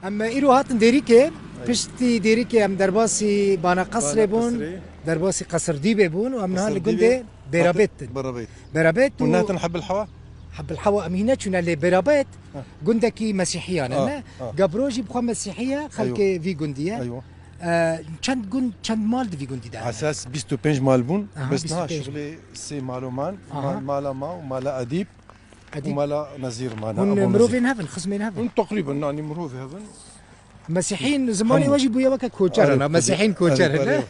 اما ایرو هاتن دیریکه پشتی دیریکه ام درباسی بانا قصر بون درباسی قصر دیبه بون و ام نهار لگنده برابت برابت وناتن حب الحوا حب الحوا ام هنا شنا اللي برابت جندكي مسيحيه انا قبروجي بخوا مسيحيه خلك في جنديه ايوه چند جند چند مال في جندي ده اساس 25 مال بون بس نها شغلي سي مالومان مالا ما ومالا اديب ومالا نزير مانا مروفين هفن خصمين هفن تقريبا يعني مروف هفن مسيحيين زماني واجب ويا وكا كوتشر انا مسيحيين كوتشر هنا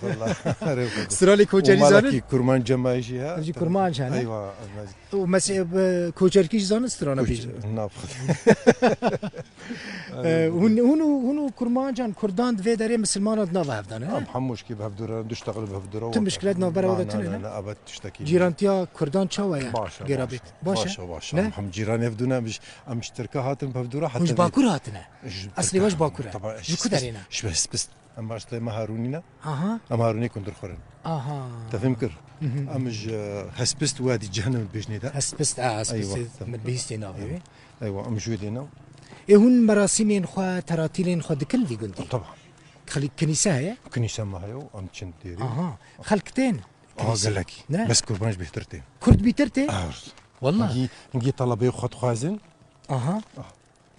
استرالي كوتشري زان ومالكي كرمان جمايشيها اجي كرمان شان ايوه ومسي كوتشر كيش زان استرانا بيج هونو كرمان جان كردان في داري مسلمان نافا هفدان ام حموش كي بهفدوره نشتغل بهفدوره تم مشكلتنا برا ولا لا ابد تشتكي جيرانتيا كردان تشاويا قرابيت باشا هم جيران يفدونا مش ام اشتركه هاتن بهفدوره حتى مش باكور هاتنا اصلي واش باكور طبعا شو كدارينا بس اما اشتري مهارونينا اها مهاروني كنت خورن اها تفهمكر امج هسبست وادي جهنم بيجني ده هسبست هسبست من بيستينا ايوه ام جودينا هون مراسمين خو تراتيلين خو دكل في قلتي طبعا خلي كنيسه هي كنيسه ما هي ام تشن ديري خلقتين قال لك بس كربانش بيهترتي كرد بيترتي والله نجي طلبه وخد خوازن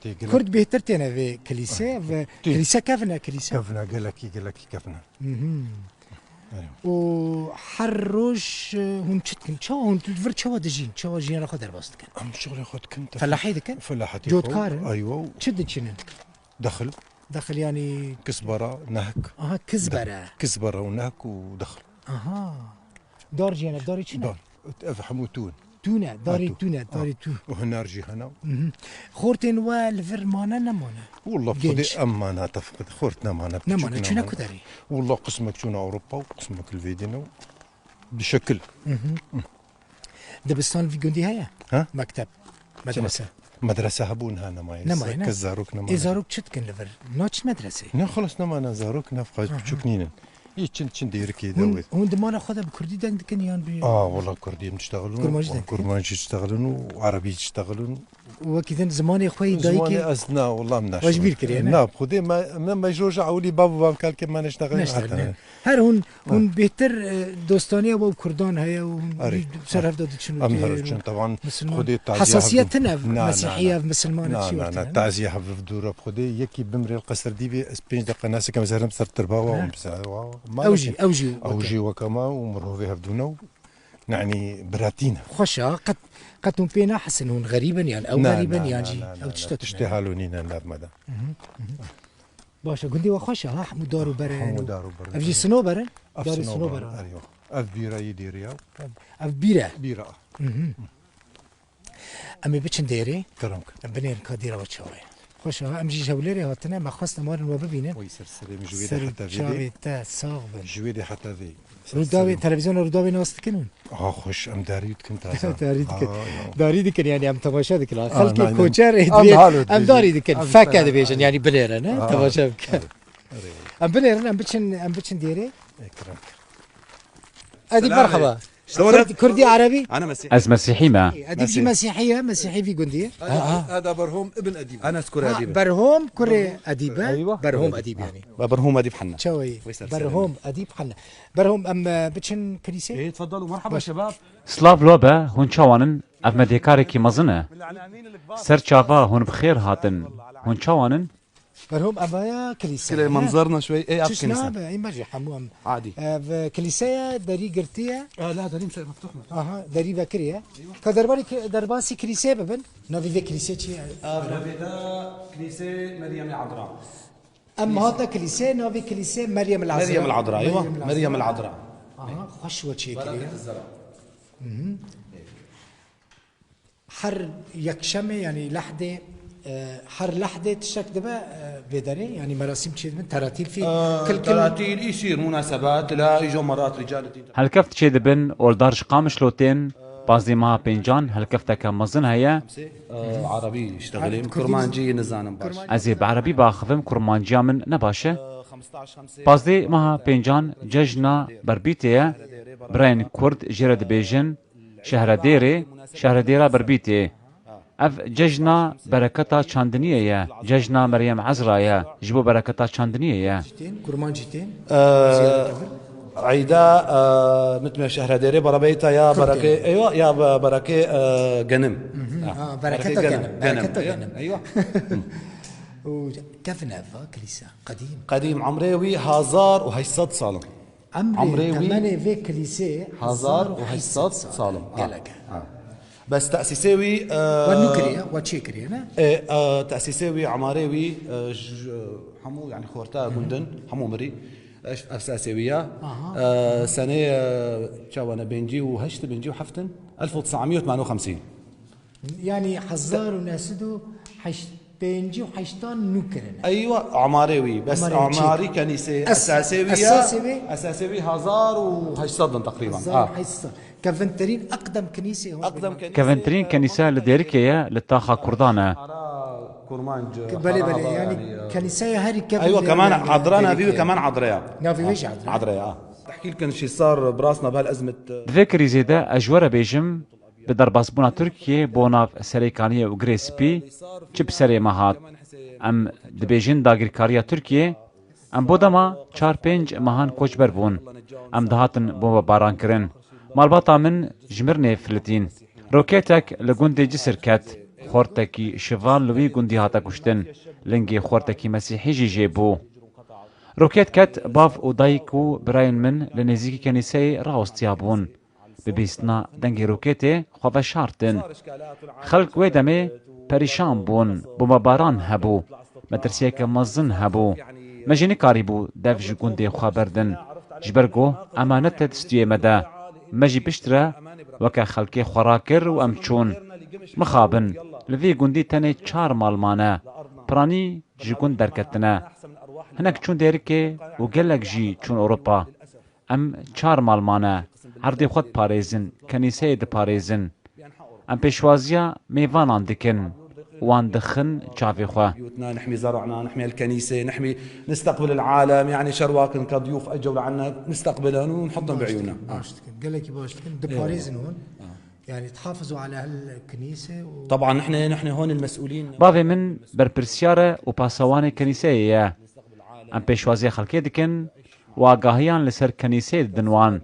كرد بيهترتي انا في كنيسه كنيسه كافنا قال لك كافنا وحروش هون تشتكن شو هون تفرت شو دجين شو جينا خد درباست كان ام شغلي خد كنت فلاحي دكن فلاحتي جود كارن ايوه تشد شنن دخل يعني كزبره نهك كزبره ونهك ودخل دار جينا داري شنو دار افهموتون تونه داري تونه داري تو وهنا رجي هنا خورتين والفرمانه نمونه والله فدي امانه تفقد خورتنا مانا نمونه شنو كداري والله قسمك شنو اوروبا وقسمك الفيديو بشكل دبستان في جندي هيا مكتب مدرسه هبون هنا ما كزاروك نما زاروك تشتكن لفر نوتش مدرسه خلص نما زاروك نفقد تشكنين يتشن ديركي دوت هون دمانا خذها بكردي دكن يان بي والله كردي بتشتغلون كرمانجي يشتغلون وعربي يشتغلون وكذا زماني اخوي دايكي زماني اسنا والله مناش واش بير كرينا نعم خذي ما يجوش عولي بابا قال كما نشتغل حتى هر هون بيتر دوستانيه ابو كردان هيا وصرف داد شنو طبعا خذي حساسيتنا مسيحيه مسلمانه لا تعزيه حفظ دوره خذي يكي بمري القصر دي بين دقه ناس كما زهرم صار ترباوه اوجي وكما ومروا فيها بدونه يعني براتينا خوشا قد بينا حسن هون غريبا يعني او غريبا يعني او تشتهالونينا لا مدى باشا قلت وخوشا حمود دارو برن افجي سنو برن داري سنو برن ايوه اف بيرا يديريا اف بيرا امي بتشن ديري كرمك بنين كاديرا وتشاوي خوش امجي جولري هاتنا ما خواستنا مار وببينه ويسر سلام جويدي حتى في تا صاغبن جويدي حتى في روداوي تلفزيون روداوي ناس تكنون خوش ام داريد كنت داري دكن يعني ام تماشا دكن خلك كوچر ام داري دكن فكا دبيجن يعني بلير انا تماشا ام بلير ام بتشن ديري ادي مرحبا كردي عربي انا مسيحي مسيحي ما اديب مسيحي في جنديه هذا برهوم ابن اديب انا سكوري اديب برهوم كوري اديب برهوم اديب يعني برهوم اديب حنا شوي برهوم اديب حنا برهوم ام بتشن كنيسه ايه تفضلوا مرحبا شباب سلاف لوبا هون شوانن اف مديكاري كي مزنه سر شافا هون بخير هاتن هون شوانن برهم أبايا كليسة كده منظرنا شوي ايه أب كنيسة اي مرجع حموم عادي كليسة داري قرتية لا داري مفتوح داري بكرية كدرباري درباسي كليسة ببن نافي في كليسة شيء نافي دا كليسة مريم العذراء أما هذا كليسة نافي كليسة مريم العذراء ايوه مريم العذراء خوش وشيء كلية حر يكشمه يعني لحظة حر لحظة تشك دبا بدري يعني مراسم شيء من تراتيل في كل تراتيل يصير مناسبات لا يجوا مرات رجال هل كفت شيء دبن اولدارش قامش لوتين بازي ما بينجان هل كفتك مزن هيا عربي اشتغلين كرمانجي نزانم باش ازيب عربي باخفم كرمانجيا من نباشه بازي ما بينجان ججنا بربيتيه براين كرد جرد بيجن شهر ديرا بربيتيه اف ججنا بركتا چاندنیه ججنا مريم عزرا جبو بركتا چاندنیه كرمان جيتين عيدا مثل ما شهر ديري بربيتا يا بركة ايوه يا بركة غنم بركة غنم ايوه وكفنافا كنيسة قديم عمريوي هازار وهيصد صالم عمريوي كمان في كنيسة هازار وهيصد صالم بس تأسيسيوي ونكريا وتشيكريا تأسيسيوي عماريوي حمو يعني خورتا جندن حمو مري أساسيوية سنة شوانا بنجي وهشت بنجي وحفتن 1958 يعني حزار وناسدو حشت بنجي وحشتان نكرن ايوه عماريوي بس عماري كنيسة أساسيوي هزار وهشتن تقريبا كفنترين أقدم كنيسة هون كفنترين كنيسة لديركية للطاقة كردانة كرمانج بلي يعني كنيسة هاري كفن ايوه كمان عذرانا فيه كمان عذرايا نافي ويش عذرايا احكي لكم شي صار براسنا بهالازمه ذكري زيدا اجوره بيجم بدرباسبونا تركيا بوناف سريكانيه وغريسبي چب سري مهات ام دبيجن داگركاريا تركيا ام بودما 4-5 مهان کوچبر بون ام دهاتن بوبا باران کرن مالباتا من جمرني فلتين روكيتك لگوندي جسر كات خورتكي شفان لوي گوندي هاتا كشتن لنگي خورتكي مسيحي جيبو روكيت كات باف ودايكو براين من لنزيكي كنيسي راوستيابون ببيستنا دنگي روكيتي خواه شارتن خلق ويدمي پريشان بون بوما باران هبو مترسيك مزن هبو مجيني كاريبو دف جگوندي خواه بردن جبرگو امانت تستوية مدا مجي بشترا وكا خلقي خوراكر و امچون مخابن لفي گوندي تنه 4 مالمانه براني جگون درکتنه هناك چون ديركي و گلک جي چون اوروبا ام 4 مالمانه هردي خود پاريزن كنيسه د پاريزن ام پیشوازيا ميوانان دكن وان دخن چافي خوا بيوتنا نحمي زرعنا نحمي الكنيسه نحمي نستقبل العالم يعني شرواكن كضيوف اجوا لعنا نستقبلهم ونحطهم بعيوننا قال لك باشتكن د باريزن هون يعني تحافظوا على هالكنيسه طبعا نحن هون المسؤولين بافي من بربرسياره و پاسوان كنيسه ام پیشوازي خلقي دكن واگاهيان لسر كنيسه دنوان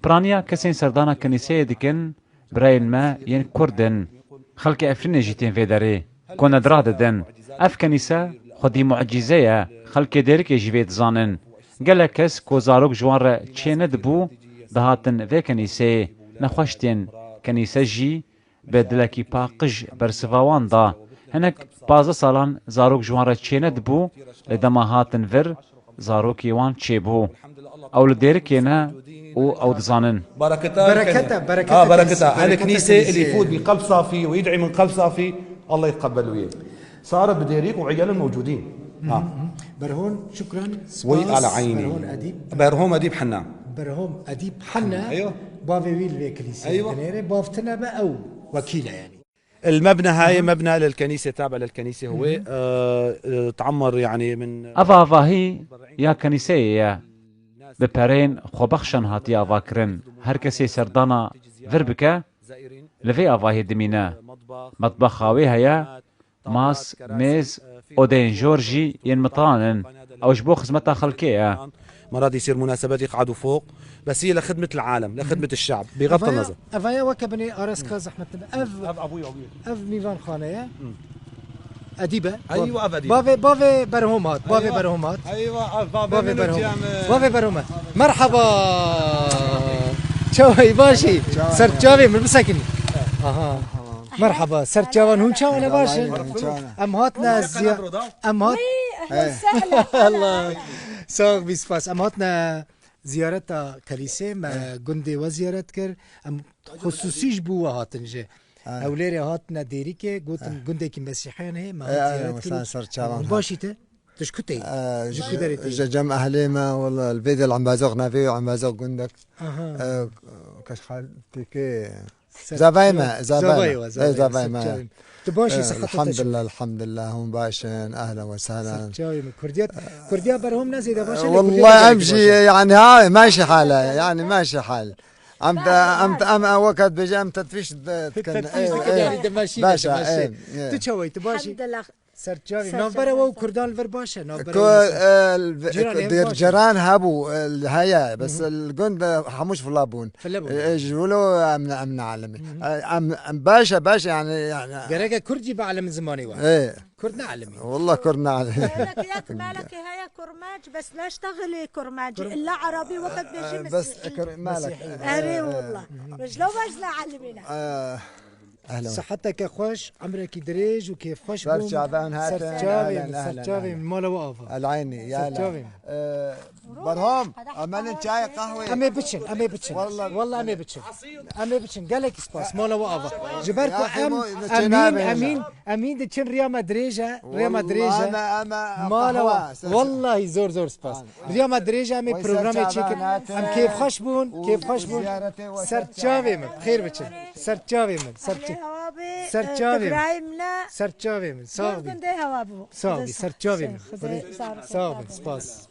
برانيا كسين سردانا كنيسه دكن براين ما ين كردن خلق افرين جيتين في داري كون دراددن اف كنيسه خدي معجزه خلق ديرك جيفيت زانن قال كس كوزاروك جوار تشيند بو دهاتن في كنيسه نخوشتين كنيسه جي بدلكي باقج برسفاوان دا هناك بازا سالان زاروك جوار تشيند بو لدما هاتن فر زاروك يوان تشيبو او لديركينا او دزانن بركتها الكنيسه اللي يفوت بقلب صافي ويدعي من قلب صافي الله يتقبل وياه صار بديريك وعيالهم موجودين برهون شكرا وي على عيني برهوم اديب حنا برهوم اديب حنا ايوه بافي ويل في كنيسه ايوه بافتنا او وكيله يعني المبنى هاي مبنى للكنيسه تابع للكنيسه هو تعمر يعني من افا هي يا كنيسه يا بپرین خوبخشن هاتی آوا کرن هر کسی سردانا وربکه لفی آواهی دمینه مطبخ آوی هیا ماس میز اودین جورجی ين مطانن او جبو خدمتها خلقيه مرات يصير مناسبات يقعدوا فوق بس هي لخدمه العالم لخدمه الشعب بغض النظر افايا وكبني ارس كاز احمد اف ابوي اف ميفان خانيه أديبة أيوة أديبة بافي برهومات بافي برهومات أيوة بافي برهومات بافي برهومات مرحبا شوي باشي سرت جافي من مساكن اها مرحبا سرت جوان هون شو انا باشا امهاتنا امهات الله سوق بيسباس امهاتنا زيارتها كنيسة ما جندي وزيارت كر خصوصيش بوا هاتنجي اوليري هاتنا ديريكي قلت جندي مسيحيين هي ما زيارت باشيته تشكتي جمع اهليما والله الفيديو اللي عم بازوقنا فيه وعم بازوق جندك كاش خالتك زبايمة زبايمة تباشي الحمد لله هم باشن اهلا وسهلا كرديات برهم ناس اذا باشا والله امشي يعني هاي ماشي حالها يعني ماشي حال ام وقت بيجي ام تدفيش باشا تشويت باشي الحمد لله سرچاوی نامبر و کردان الور باشه نامبر جيران هابو هيا بس الجند حموش في اللابون جولو امن عالمي ام باشا يعني قرقة كردي بعلم زماني واحد ايه كردنا عالمي والله كردنا عالمي مالك هيا كرماج بس لا اشتغلي كرماج الا عربي وقت بيجي بس مالك اري والله مش لو بجنا علمينا اهلا صحتك يا خوش عمرك دريج وكيف خوش بوم سرچاوي مالا وقافة العيني يا لا برهم امان شاي قهوه امي بتشن والله امي بتشن قالك سباس مالا وقافة جبركو امين دي تشن ريا مدريجة مالا والله زور سباس ريا مدريجة امي برنامج تشيكن ام كيف خوش بون سرچاوي من خير بتشن سرچاوي من سرچاوي من صاغي سرچاوي من سباس